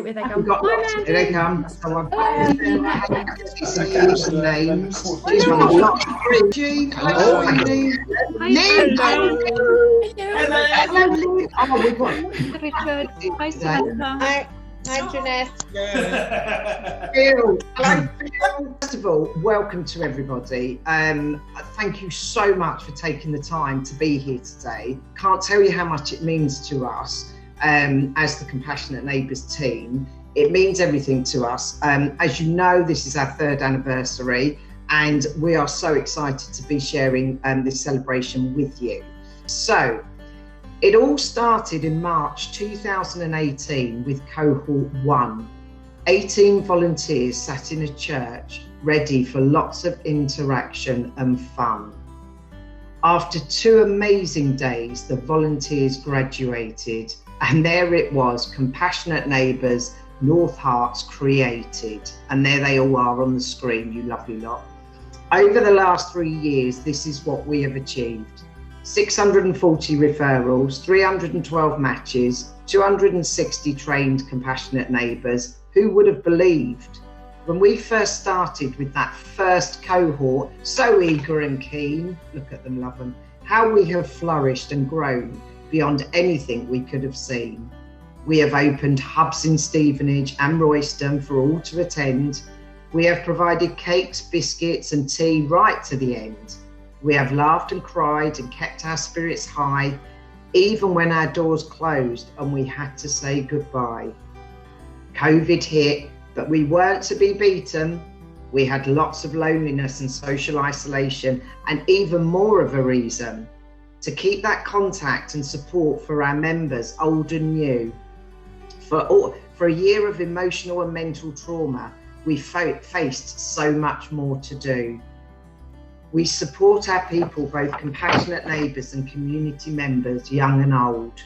Here they We've got lots. Here they come. So I've got some names. She's one of lots. Jean, hello, Jean. Nick. Hello, Nick. Oh, we've got Richard. Hi, Samantha. Hi, Jeanette. Phil. Hello, Phil. First of all, welcome to everybody. Thank you so much for taking the time to be here today. Can't tell you how much it means to us as the Compassionate Neighbours team. It means everything to us. As you know, this is our 3rd anniversary, and we are so excited to be sharing this celebration with you. So, it all started in March 2018 with cohort 1. 18 volunteers sat in a church ready for lots of interaction and fun. After 2 amazing days, the volunteers graduated, and there it was, Compassionate Neighbours North Herts created. And there they all are on the screen, you lovely lot. Over the last 3 years, this is what we have achieved. 640 referrals, 312 matches, 260 trained compassionate neighbours. Who would have believed? When we first started with that first cohort, so eager and keen, look at them, love them, how we have flourished and grown beyond anything we could have seen. We have opened hubs in Stevenage and Royston for all to attend. We have provided cakes, biscuits and tea right to the end. We have laughed and cried and kept our spirits high, even when our doors closed and we had to say goodbye. COVID hit, but we weren't to be beaten. We had lots of loneliness and social isolation, and even more of a reason to keep that contact and support for our members, old and new. For a year of emotional and mental trauma, we faced so much more to do. We support our people, both compassionate neighbours and community members, young and old.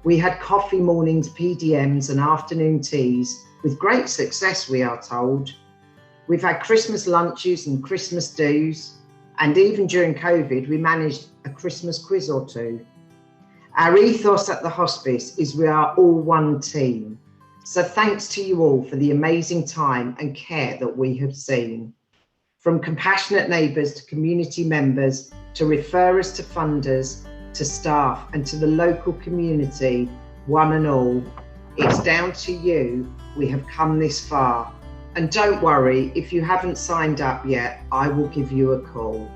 We had coffee mornings, PDMs and afternoon teas with great success, we are told. We've had Christmas lunches and Christmas do's, and even during COVID, we managed a Christmas quiz or 2. Our ethos at the hospice is we are all one team. So thanks to you all for the amazing time and care that we have seen. From compassionate neighbours to community members, to referrers to funders, to staff and to the local community, one and all, it's down to you. We have come this far. And don't worry, if you haven't signed up yet, I will give you a call.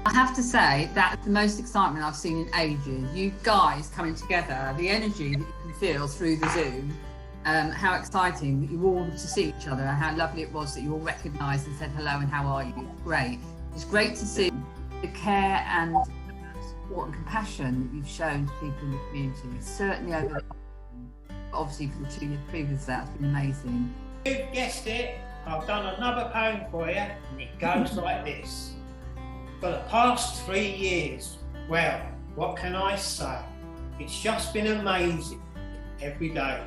I have to say, that's the most excitement I've seen in ages. You guys coming together, the energy that you can feel through the Zoom. How exciting that you all to see each other, and how lovely it was that you all recognised and said hello and how are you. Great. It's great to see the care and support and compassion that you've shown to people in the community. Certainly over the obviously for the 2 years previous, that's been amazing. You've guessed it, I've done another poem for you, and it goes like this. For the past 3 years, well, what can I say? It's just been amazing every day.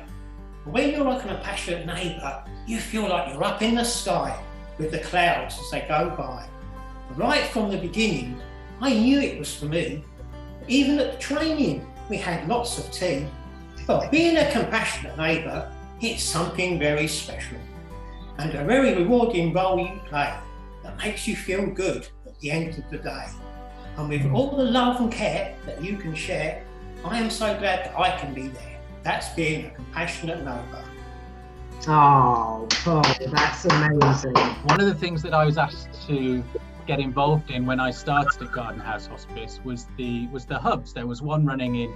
When you're a compassionate neighbour, you feel like you're up in the sky with the clouds as they go by. Right from the beginning, I knew it was for me. Even at the training, we had lots of tea. But being a compassionate neighbour, it's something very special and a very rewarding role you play that makes you feel good at the end of the day. And with all the love and care that you can share, I am so glad that I can be there. That's being a compassionate neighbour. Oh, that's amazing. One of the things that I was asked to get involved in when I started at Garden House Hospice was the hubs. There was one running in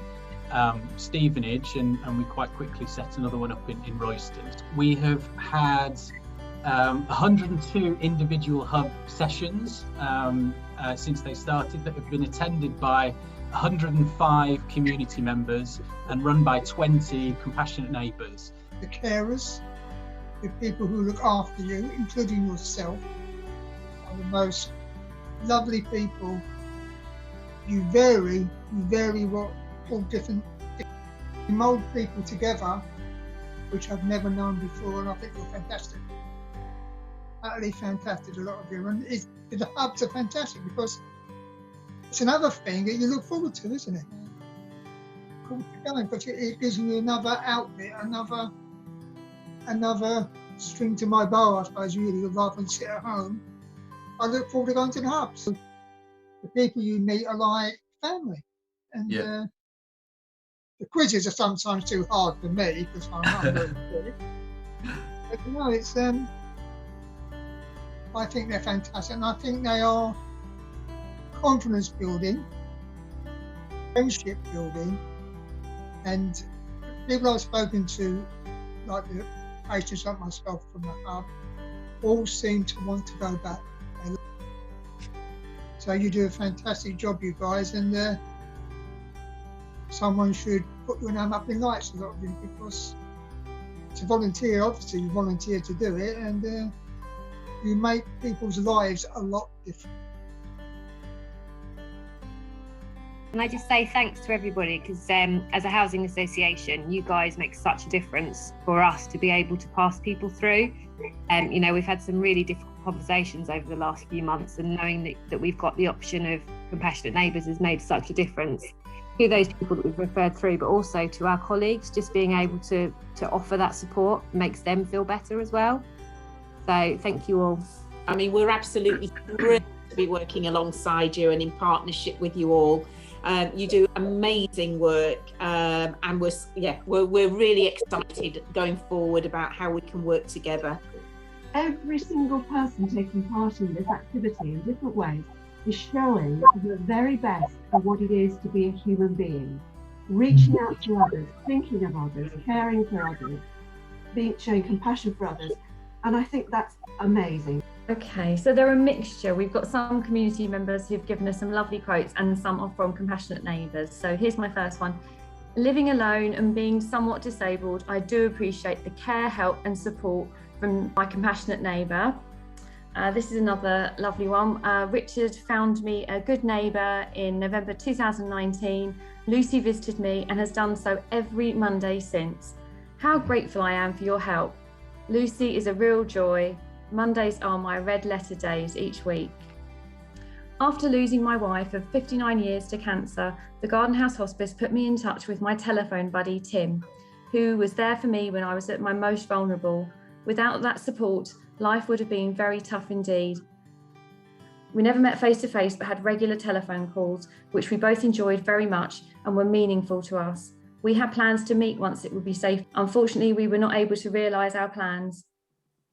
Stevenage, and we quite quickly set another one up in Royston. We have had 102 individual hub sessions since they started that have been attended by 105 community members and run by 20 compassionate neighbours. The carers, the people who look after you, including yourself, are the most lovely people. You vary what all different. You mould people together, which I've never known before, and I think you're fantastic. Utterly fantastic, a lot of you. And the hubs are fantastic because it's another thing that you look forward to, isn't it? difficult to go in, but it gives me another outlet, another string to my bow, I suppose, really, rather than sit at home. I look forward to going to the hubs. The people you meet are like family. And the quizzes are sometimes too hard for me because I'm not very good. But you know, it's I think they're fantastic, and I think they are confidence building, friendship building, and people I've spoken to, like the patients like myself from the hub, all seem to want to go back. So you do a fantastic job, you guys, and someone should put your name up in lights a lot of you, because it's a volunteer. Obviously you volunteer to do it, and you make people's lives a lot different. And I just say thanks to everybody, because as a housing association, you guys make such a difference for us to be able to pass people through. You know, we've had some really difficult conversations over the last few months, and knowing that we've got the option of Compassionate Neighbours has made such a difference to those people that we've referred through, but also to our colleagues. Just being able to offer that support makes them feel better as well. So thank you all. I mean, we're absolutely thrilled to be working alongside you and in partnership with you all. You do amazing work, and we're really excited going forward about how we can work together. Every single person taking part in this activity in different ways is showing the very best of what it is to be a human being, reaching out to others, thinking of others, caring for others, showing compassion for others, and I think that's amazing. Okay, so they're a mixture. We've got some community members who've given us some lovely quotes, and some are from Compassionate Neighbours. So here's my first one. Living alone and being somewhat disabled, I do appreciate the care, help and support from my compassionate neighbour. This is another lovely one. Richard found me a good neighbour in November 2019. Lucy visited me and has done so every Monday since. How grateful I am for your help. Lucy is a real joy. Mondays are my red letter days each week. After losing my wife of 59 years to cancer, the Garden House Hospice put me in touch with my telephone buddy, Tim, who was there for me when I was at my most vulnerable. Without that support, life would have been very tough indeed. We never met face to face, but had regular telephone calls, which we both enjoyed very much and were meaningful to us. We had plans to meet once it would be safe. Unfortunately, we were not able to realise our plans.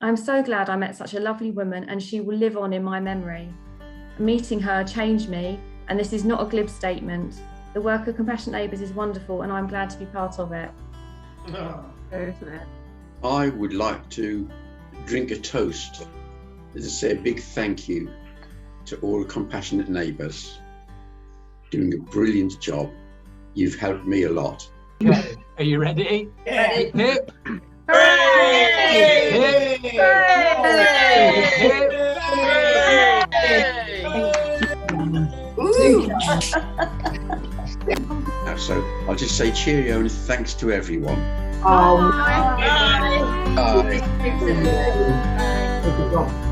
I'm so glad I met such a lovely woman, and she will live on in my memory. Meeting her changed me, and this is not a glib statement. The work of Compassionate Neighbours is wonderful, and I'm glad to be part of it. I would like to drink a toast to say a big thank you to all Compassionate Neighbours. Doing a brilliant job. You've helped me a lot. Okay. Are you ready? Yeah. Hip. Hooray! Hip. So I'll just say cheerio and thanks to everyone. Oh, Bye. Bye.